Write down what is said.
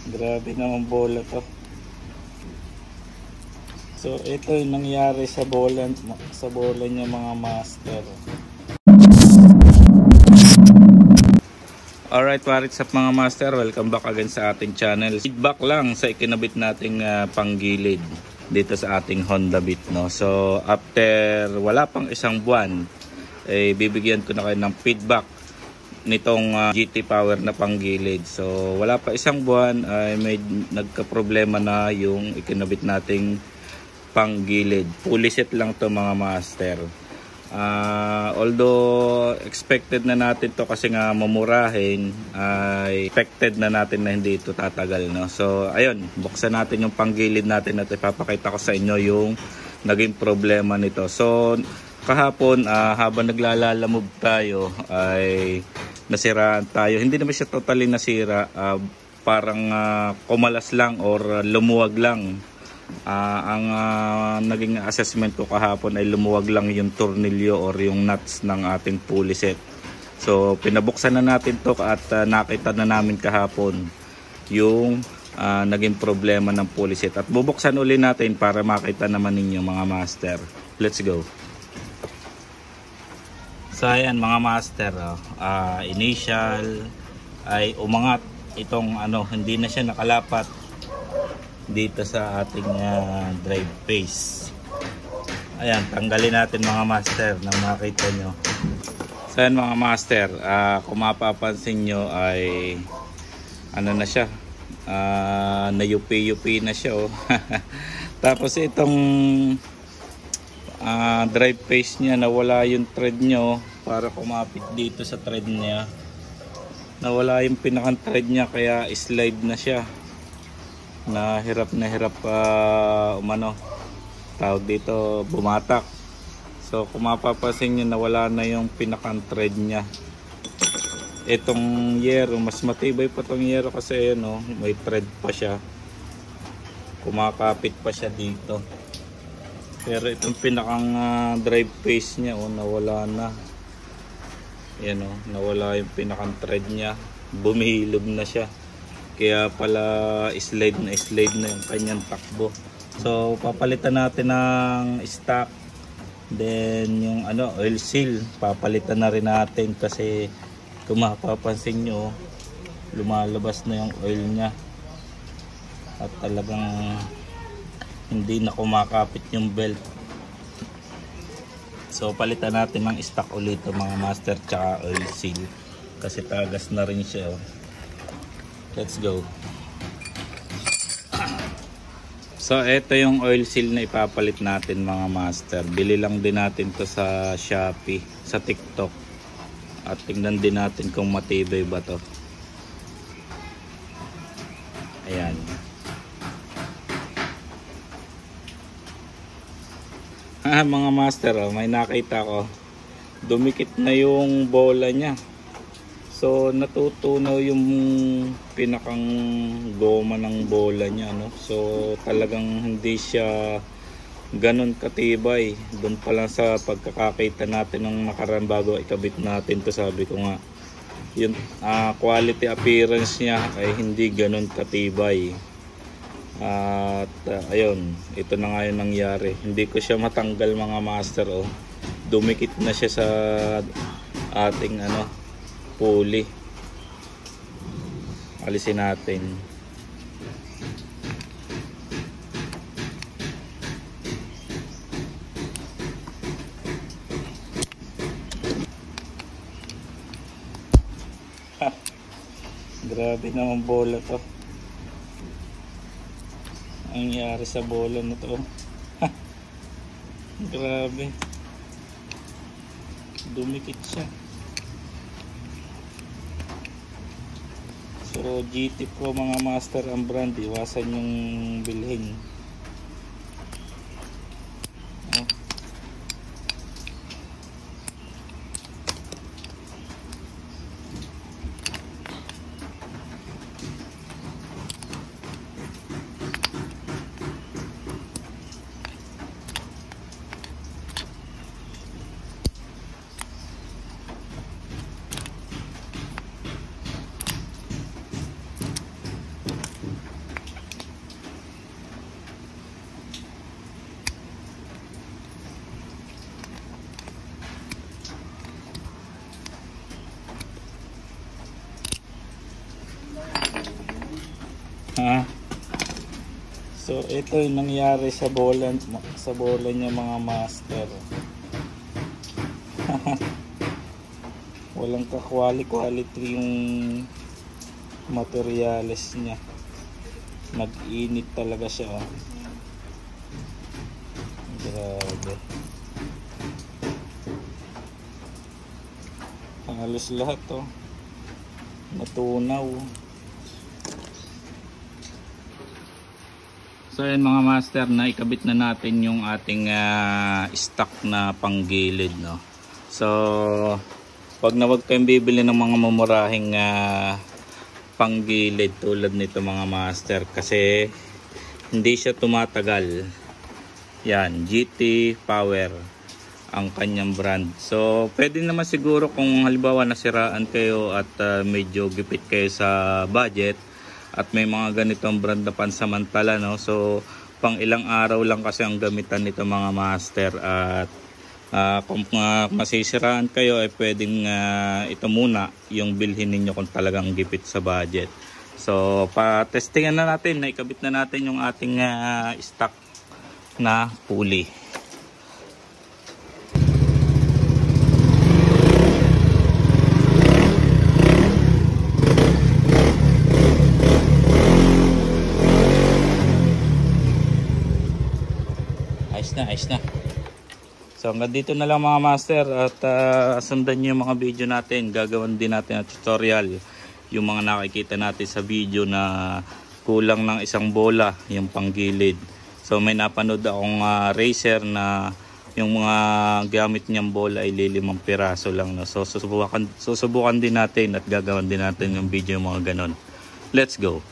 Grabe naman bola to. So ito yung nangyari sa bola niya mga master. Alright, what's up mga master, welcome back again sa ating channel. Feedback lang sa ikinabit nating panggilid dito sa ating Honda Beat, no? So after wala pang isang buwan, bibigyan ko na kayo ng feedback nitong GT Power na panggilid. So wala pa isang buwan ay may nagka-problema na yung ikinabit nating panggilid. Fully set lang to mga master. Although expected na natin to kasi nga mamurahin, expected na natin na hindi ito tatagal, no? So ayun, buksan natin yung panggilid natin at ipapakita ko sa inyo yung naging problema nito. So kahapon habang naglalalamove tayo ay nasiraan tayo. Hindi naman siya totally nasira, parang kumalas lang or lumuwag lang. Ang naging assessment ko kahapon ay lumuwag lang yung tornilyo or yung nuts ng ating pulley set. So pinabuksan na natin to at nakita na namin kahapon yung naging problema ng pulley set. At bubuksan uli natin para makita naman ninyo mga master. Let's go. So ayan mga master, initial ay umangat itong hindi na siya nakalapat dito sa ating drive face. Ayan, tanggalin natin mga master na makita nyo. So ayan mga master, kung mapapansin nyo ay na siya, nayupi-yupi na siya, oh. Tapos itong drive face niya, nawala yung thread nyo. Para kumapit dito sa thread niya, nawala yung pinakang thread niya, kaya slide na siya. Na hirap tawag dito, bumatak. So kung mapapansin nyo, nawala na yung pinakang thread niya. Itong yero, mas matibay pa tong yero kasi may thread pa siya, kumakapit pa siya dito. Pero itong pinakang drive face niya, nawala na. Yan, nawala yung pinakang thread niya, bumihilog na siya. Kaya pala slide na yung kanyang takbo. So papalitan natin ng stock. Then yung oil seal, papalitan na rin natin kasi kung mapapansin nyo, lumalabas na yung oil niya. At talagang hindi na kumakapit yung belt. So palitan natin ng stock ulit mga master, tsaka oil seal kasi tagas na rin siya. Let's go. So ito yung oil seal na ipapalit natin mga master. Bili lang din natin to sa Shopee, sa TikTok. At tingnan din natin kung matibay ba to. Ayan. Mga master, may nakita ko, dumikit na yung bola niya. So natutunaw yung pinakang goma ng bola niya, no? So talagang hindi siya ganun katibay. Doon pa lang sa pagkakakita natin ng nakaraan bago ikabit natin to, sabi ko nga yung quality appearance niya ay hindi ganun katibay. At ayun, ito na nga yung nangyari. Hindi ko siya matanggal mga master, oh. Dumikit na siya sa ating pulley. Alisin natin. Grabe naman bola to. Ang nangyari sa bola na to. Grabe. Dumikit siya. So GT Pro mga master ang brand, iwasan yung bilhin. Ha? So ito yung nangyari sa bola niya mga master. Walang ka-quality yung materials niya. Nag-init talaga siya. Oh. Grabe. Halos lahat oh. Natunaw. So ayan mga master, na ikabit na natin yung ating stock na panggilid, no. So wag kayong bibili ng mga mamurahing panggilid tulad nito mga master, kasi hindi siya tumatagal. Yan, GT Power ang kanyang brand. So pwede naman siguro kung halimbawa nasiraan kayo at medyo gipit kayo sa budget at may mga ganitong brand na pansamantala, no. So pang ilang araw lang kasi ang gamitan nito mga master, at kung masisiraan kayo ay pwedeng ito muna yung bilhin ninyo kung talagang gipit sa budget. So pa-testingan na natin, na ikabit na natin yung ating stock na pulley. Ayos na. So hanggang dito na lang mga master, at sundan nyo yung mga video natin. Gagawin din natin ang tutorial, yung mga nakikita natin sa video na kulang ng isang bola, yung panggilid. So may napanood akong racer na yung mga gamit niyang bola ay 5 piraso lang, no? So susubukan din natin at gagawin din natin yung video yung mga ganon. Let's go.